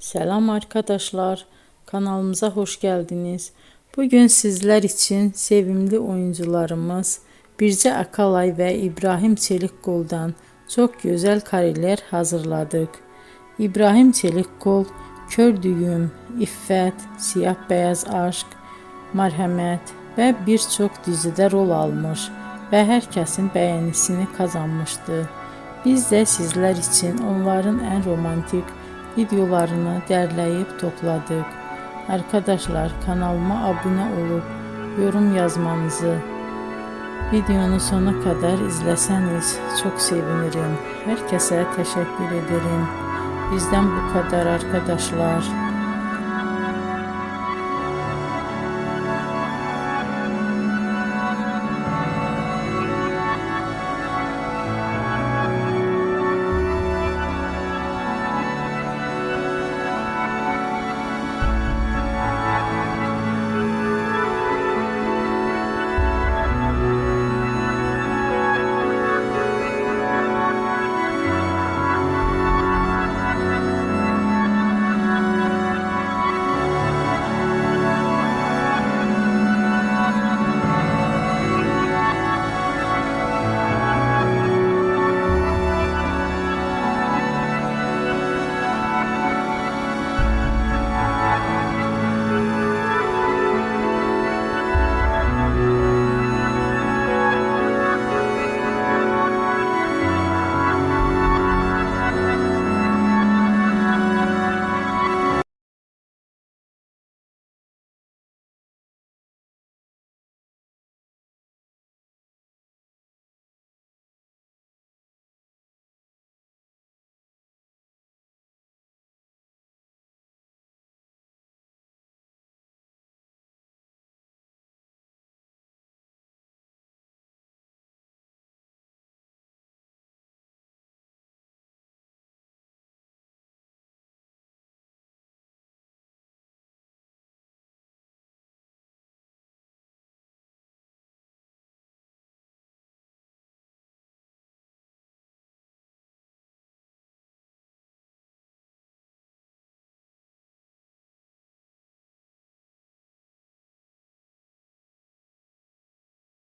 Selam arkadaşlar, kanalımıza hoş geldiniz. Bugün sizler için sevimli oyuncularımız Birce Akalay ve İbrahim Çelikkol'dan çok güzel kareler hazırladık. İbrahim Çelikkol, Kör Düğüm, İffet, Siyah Beyaz Aşk, Merhamet ve birçok dizide rol almış ve herkesin beğenisini kazanmıştı. Biz de sizler için onların en romantik videolarını derleyip topladık. Arkadaşlar, kanalıma abone olup yorum yazmanızı, videonu sona kadar izleseniz çok sevinirim. Herkese teşekkür ederim. Bizden bu kadar arkadaşlar.